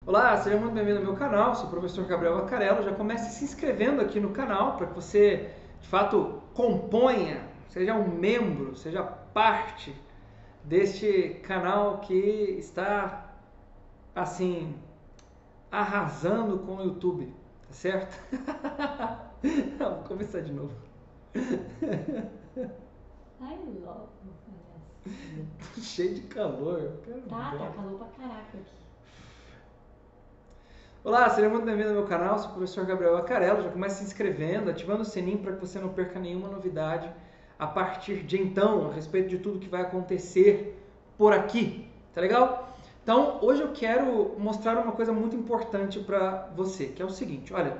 Olá, seja muito bem-vindo ao meu canal, sou o professor Gabriel Vaccarello. Já comece se inscrevendo aqui no canal para que você, de fato, componha, seja um membro, seja parte deste canal que está, assim, arrasando com o YouTube, tá certo? Vou começar de novo. Ai, logo, palhacinho. Tô cheio de calor. Eu quero Tá ver. calor pra caraca aqui. Olá, seja muito bem-vindo ao meu canal, sou o professor Gabriel Vaccarello. Já comece se inscrevendo, ativando o sininho para que você não perca nenhuma novidade a partir de então, a respeito de tudo que vai acontecer por aqui, tá legal? Então, hoje eu quero mostrar uma coisa muito importante para você, que é o seguinte, olha,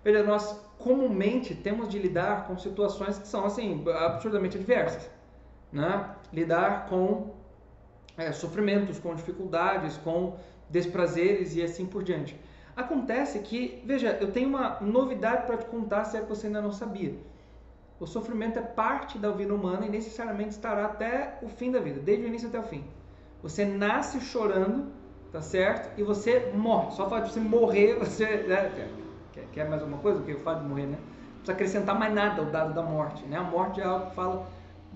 veja, nós comumente temos de lidar com situações que são, assim, absurdamente adversas, né? Lidar com sofrimentos, com dificuldades, com desprazeres e assim por diante. Acontece que, veja, eu tenho uma novidade para te contar, se é que você ainda não sabia. O sofrimento é parte da vida humana e necessariamente estará até o fim da vida, desde o início até o fim. Você nasce chorando, tá certo? E você morre. Só o fato de você morrer, você... quer mais alguma coisa? Porque o fato de morrer, né? Não precisa acrescentar mais nada ao dado da morte, né? A morte é algo que fala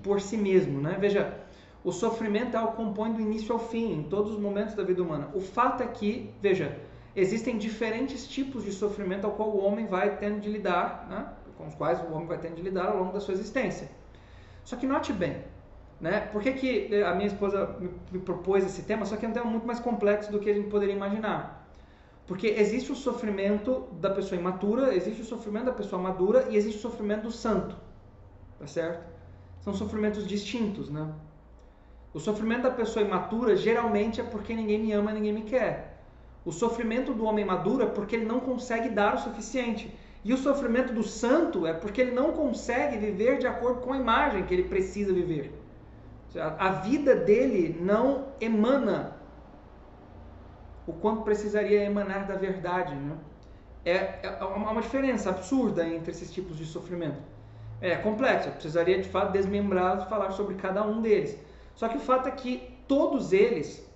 por si mesmo, né? Veja, o sofrimento é algo que compõe do início ao fim, em todos os momentos da vida humana. O fato é que, veja, existem diferentes tipos de sofrimento ao qual o homem vai tendo de lidar, né? Com os quais o homem vai tendo de lidar ao longo da sua existência. Só que note bem, né? Por que a minha esposa me propôs esse tema? Só que é um tema muito mais complexo do que a gente poderia imaginar. Porque existe o sofrimento da pessoa imatura, existe o sofrimento da pessoa madura e existe o sofrimento do santo, tá certo? São sofrimentos distintos, né? O sofrimento da pessoa imatura geralmente é porque ninguém me ama, ninguém me quer. O sofrimento do homem maduro é porque ele não consegue dar o suficiente. E o sofrimento do santo é porque ele não consegue viver de acordo com a imagem que ele precisa viver. A vida dele não emana o quanto precisaria emanar da verdade, né? Há uma diferença absurda entre esses tipos de sofrimento. É complexo, eu precisaria de fato desmembrá-los e falar sobre cada um deles. Só que o fato é que todos eles,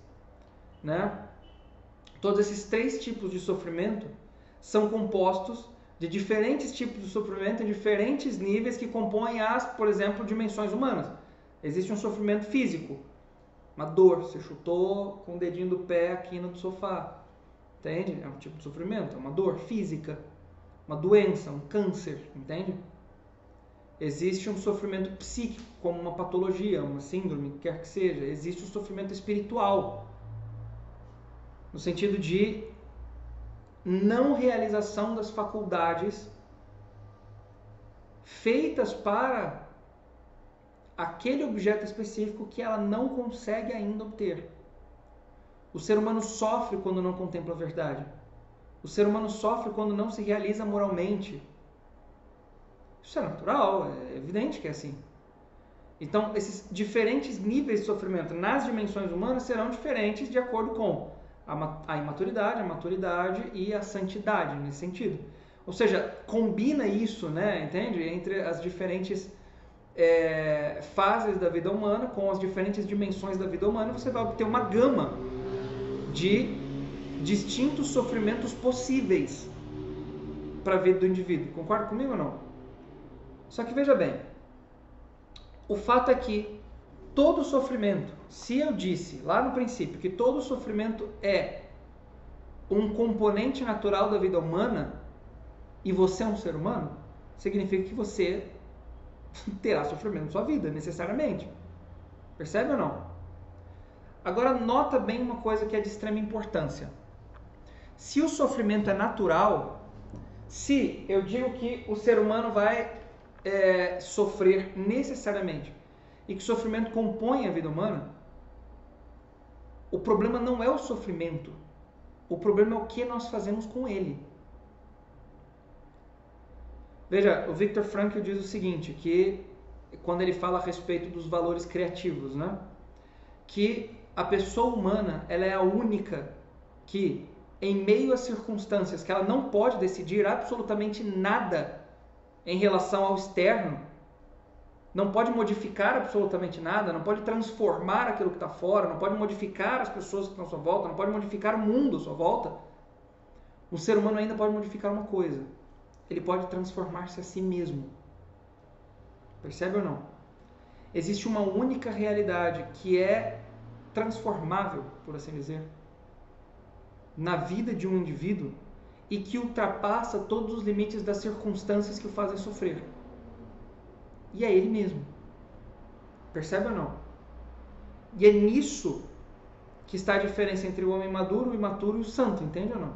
né, todos esses três tipos de sofrimento são compostos de diferentes tipos de sofrimento em diferentes níveis que compõem as, por exemplo, dimensões humanas. Existe um sofrimento físico, uma dor, você chutou com o dedinho do pé aqui no sofá, entende? É um tipo de sofrimento, é uma dor física, uma doença, um câncer, entende? Existe um sofrimento psíquico, como uma patologia, uma síndrome, quer que seja. Existe o sofrimento espiritual, no sentido de não realização das faculdades feitas para aquele objeto específico que ela não consegue ainda obter. O ser humano sofre quando não contempla a verdade. O ser humano sofre quando não se realiza moralmente. Isso é natural, é evidente que é assim. Então, esses diferentes níveis de sofrimento nas dimensões humanas serão diferentes de acordo com a imaturidade, a maturidade e a santidade, nesse sentido. Ou seja, combina isso, né, entende? Entre as diferentes fases da vida humana, com as diferentes dimensões da vida humana, você vai obter uma gama de distintos sofrimentos possíveis para a vida do indivíduo. Concorda comigo ou não? Só que veja bem, o fato é que todo sofrimento, se eu disse lá no princípio que todo sofrimento é um componente natural da vida humana e você é um ser humano, significa que você terá sofrimento na sua vida, necessariamente. Percebe ou não? Agora, nota bem uma coisa que é de extrema importância. Se o sofrimento é natural, se eu digo que o ser humano vai sofrer necessariamente e que o sofrimento compõe a vida humana, o problema não é o sofrimento, o problema é o que nós fazemos com ele. Veja, o Viktor Frankl diz o seguinte, que quando ele fala a respeito dos valores criativos, né, que a pessoa humana ela é a única que, em meio a circunstâncias que ela não pode decidir absolutamente nada em relação ao externo, não pode modificar absolutamente nada, não pode transformar aquilo que está fora, não pode modificar as pessoas que estão à sua volta, não pode modificar o mundo à sua volta, o ser humano ainda pode modificar uma coisa: ele pode transformar-se a si mesmo. Percebe ou não? Existe uma única realidade que é transformável, por assim dizer, na vida de um indivíduo e que ultrapassa todos os limites das circunstâncias que o fazem sofrer. E é ele mesmo. Percebe ou não? E é nisso que está a diferença entre o homem maduro, o imaturo e o santo, entende ou não?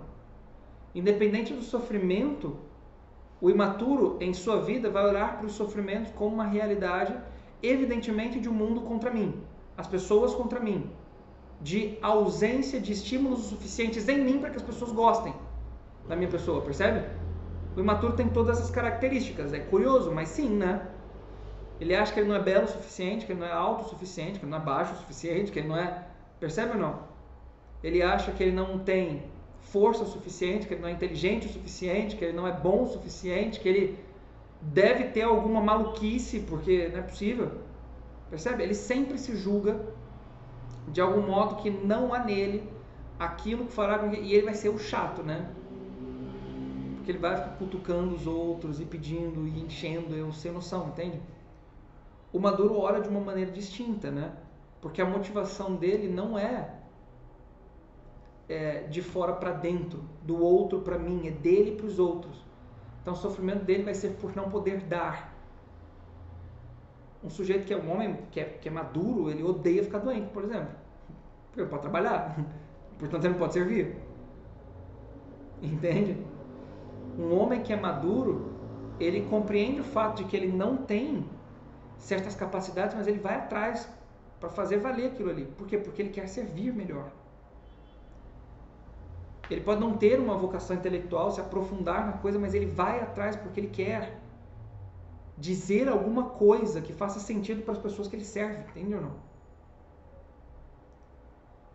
Independente do sofrimento, o imaturo em sua vida vai olhar para os sofrimentos como uma realidade, evidentemente, de um mundo contra mim, as pessoas contra mim, de ausência de estímulos suficientes em mim para que as pessoas gostem da minha pessoa, percebe? O imaturo tem todas essas características, é curioso, mas sim, né? Ele acha que ele não é belo o suficiente, que ele não é alto o suficiente, que ele não é baixo o suficiente, que ele não é... Percebe ou não? Ele acha que ele não tem força o suficiente, que ele não é inteligente o suficiente, que ele não é bom o suficiente, que ele deve ter alguma maluquice, porque não é possível. Percebe? Ele sempre se julga de algum modo que não há nele aquilo que fará com que... E ele vai ser o chato, né? Porque ele vai ficar cutucando os outros e pedindo e enchendo, eu sem noção, entende? O maduro ora de uma maneira distinta, né? Porque a motivação dele não é de fora para dentro, do outro para mim, é dele para os outros. Então o sofrimento dele vai ser por não poder dar. Um sujeito que é um homem que é maduro, ele odeia ficar doente, por exemplo. Porque ele pode trabalhar, portanto ele não pode servir. Entende? Um homem que é maduro, ele compreende o fato de que ele não tem certas capacidades, mas ele vai atrás para fazer valer aquilo ali. Por quê? Porque ele quer servir melhor. Ele pode não ter uma vocação intelectual, se aprofundar na coisa, mas ele vai atrás porque ele quer dizer alguma coisa que faça sentido para as pessoas que ele serve, entende ou não?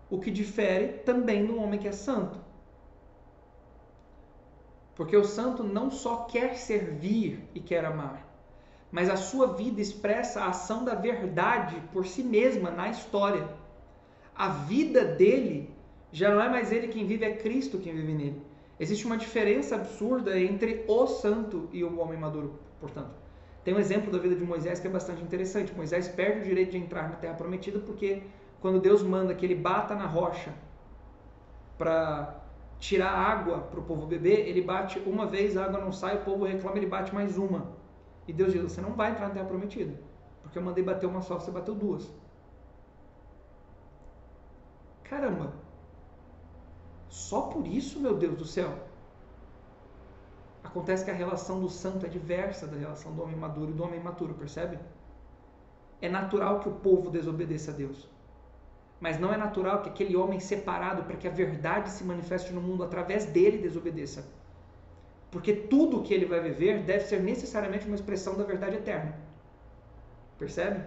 O que difere também do homem que é santo. Porque o santo não só quer servir e quer amar, mas a sua vida expressa a ação da verdade por si mesma na história. A vida dele já não é mais ele quem vive, é Cristo quem vive nele. Existe uma diferença absurda entre o santo e o homem maduro, portanto. Tem um exemplo da vida de Moisés que é bastante interessante. Moisés perde o direito de entrar na Terra Prometida porque quando Deus manda que ele bata na rocha para tirar água para o povo beber, ele bate uma vez, a água não sai, o povo reclama, ele bate mais uma. E Deus diz: você não vai entrar na Terra Prometida, porque eu mandei bater uma só, você bateu duas. Caramba! Só por isso, meu Deus do céu? Acontece que a relação do santo é diversa da relação do homem maduro e do homem imaturo, percebe? É natural que o povo desobedeça a Deus. Mas não é natural que aquele homem separado para que a verdade se manifeste no mundo através dele desobedeça. Porque tudo que ele vai viver deve ser necessariamente uma expressão da verdade eterna. Percebe?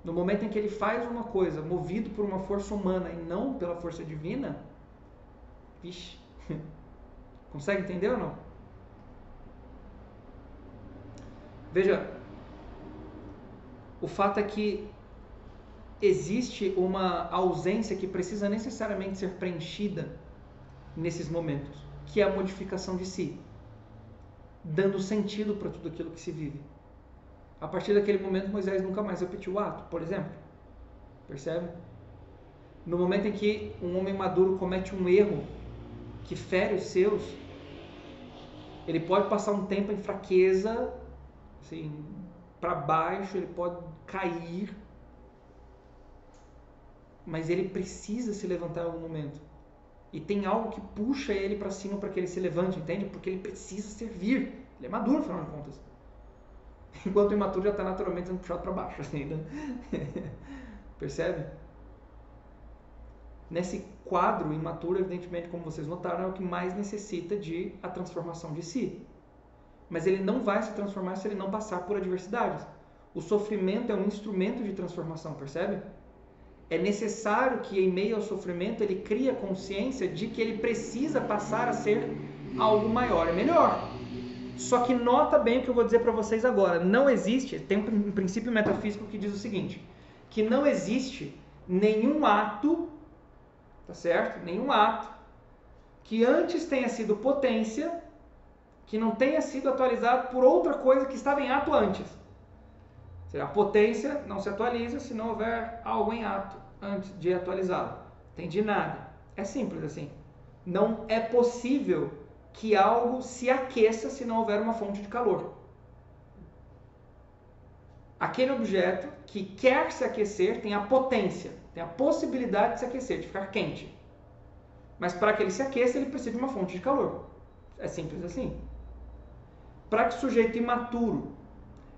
No momento em que ele faz uma coisa movido por uma força humana e não pela força divina, vixe, consegue entender ou não? Veja, o fato é que existe uma ausência que precisa necessariamente ser preenchida nesses momentos, que é a modificação de si, dando sentido para tudo aquilo que se vive. A partir daquele momento, Moisés nunca mais repetiu o ato, por exemplo. Percebe? No momento em que um homem maduro comete um erro que fere os seus, ele pode passar um tempo em fraqueza, assim, para baixo, ele pode cair, mas ele precisa se levantar em algum momento. E tem algo que puxa ele para cima para que ele se levante, entende? Porque ele precisa servir. Ele é maduro, afinal de contas. Enquanto o imaturo já está naturalmente sendo puxado para baixo, assim, né? Percebe? Nesse quadro, o imaturo, evidentemente, como vocês notaram, é o que mais necessita de a transformação de si. Mas ele não vai se transformar se ele não passar por adversidades. O sofrimento é um instrumento de transformação, percebe? É necessário que, em meio ao sofrimento, ele crie a consciência de que ele precisa passar a ser algo maior e melhor. Só que nota bem o que eu vou dizer para vocês agora. Não existe, tem um princípio metafísico que diz o seguinte, que não existe nenhum ato, tá certo? Nenhum ato que antes tenha sido potência, que não tenha sido atualizado por outra coisa que estava em ato antes. Ou seja, a potência não se atualiza se não houver algo em ato antes de atualizá-lo. Entendi nada. É simples assim. Não é possível que algo se aqueça se não houver uma fonte de calor. Aquele objeto que quer se aquecer tem a potência, tem a possibilidade de se aquecer, de ficar quente. Mas para que ele se aqueça, ele precisa de uma fonte de calor. É simples assim. Para que o sujeito imaturo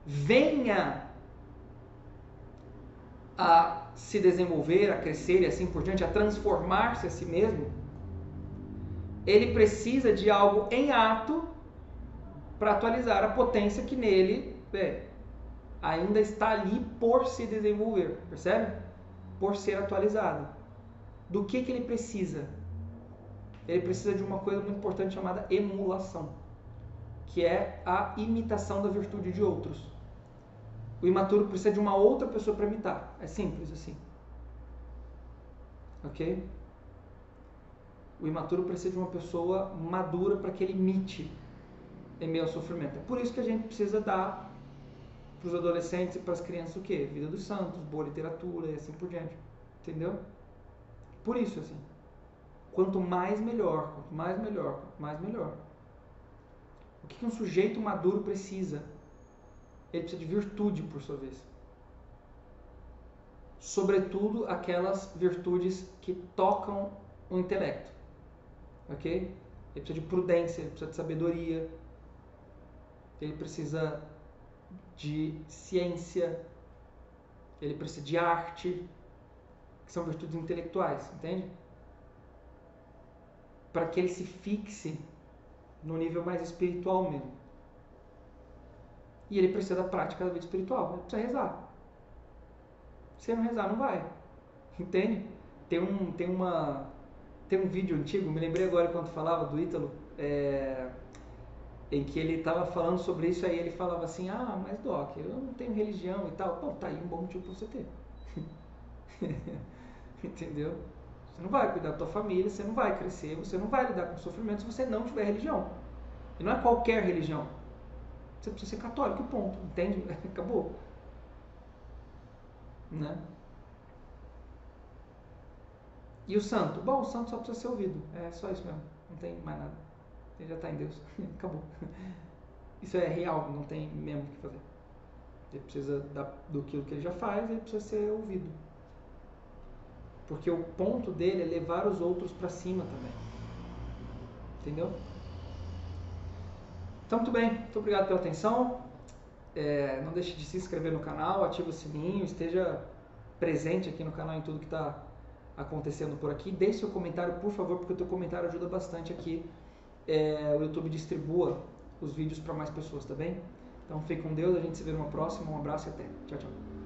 venha a se desenvolver, a crescer e assim por diante, a transformar-se a si mesmo, ele precisa de algo em ato para atualizar a potência que nele ainda está ali por se desenvolver, percebe? Por ser atualizado. Do que ele precisa? Ele precisa de uma coisa muito importante chamada emulação, que é a imitação da virtude de outros. O imaturo precisa de uma outra pessoa para imitar. É simples assim. Ok? O imaturo precisa de uma pessoa madura para que ele imite em meio ao sofrimento. É por isso que a gente precisa dar para os adolescentes e para as crianças o quê? Vida dos santos, boa literatura e assim por diante. Entendeu? Por isso, assim. Quanto mais melhor, quanto mais melhor, quanto mais melhor. O que um sujeito maduro precisa? Ele precisa de virtude, por sua vez. Sobretudo aquelas virtudes que tocam o intelecto. Ok? Ele precisa de prudência, ele precisa de sabedoria, ele precisa de ciência, ele precisa de arte, que são virtudes intelectuais, entende? Para que ele se fixe no nível mais espiritual mesmo. E ele precisa da prática da vida espiritual, ele precisa rezar. Se não rezar, não vai. Entende? Tem um vídeo antigo, me lembrei agora quando falava do Ítalo, em que ele estava falando sobre isso, aí ele falava assim, mas Doc, eu não tenho religião e tal. Pô, tá aí um bom motivo para você ter. Entendeu? Você não vai cuidar da tua família, você não vai crescer, você não vai lidar com sofrimento se você não tiver religião. E não é qualquer religião. Você precisa ser católico, ponto. Entende? Acabou. Né? E o santo? Bom, o santo só precisa ser ouvido. É só isso mesmo. Não tem mais nada. Ele já está em Deus. Acabou. Isso é real, não tem mesmo o que fazer. Ele precisa do que ele já faz, ele precisa ser ouvido. Porque o ponto dele é levar os outros para cima também. Entendeu? Então, muito bem. Muito obrigado pela atenção. Não deixe de se inscrever no canal, ative o sininho, esteja presente aqui no canal em tudo que está acontecendo por aqui. Deixe seu comentário, por favor, porque o teu comentário ajuda bastante aqui. O YouTube distribua os vídeos para mais pessoas, tá bem? Então, fique com Deus, a gente se vê numa próxima. Um abraço e até. Tchau, tchau.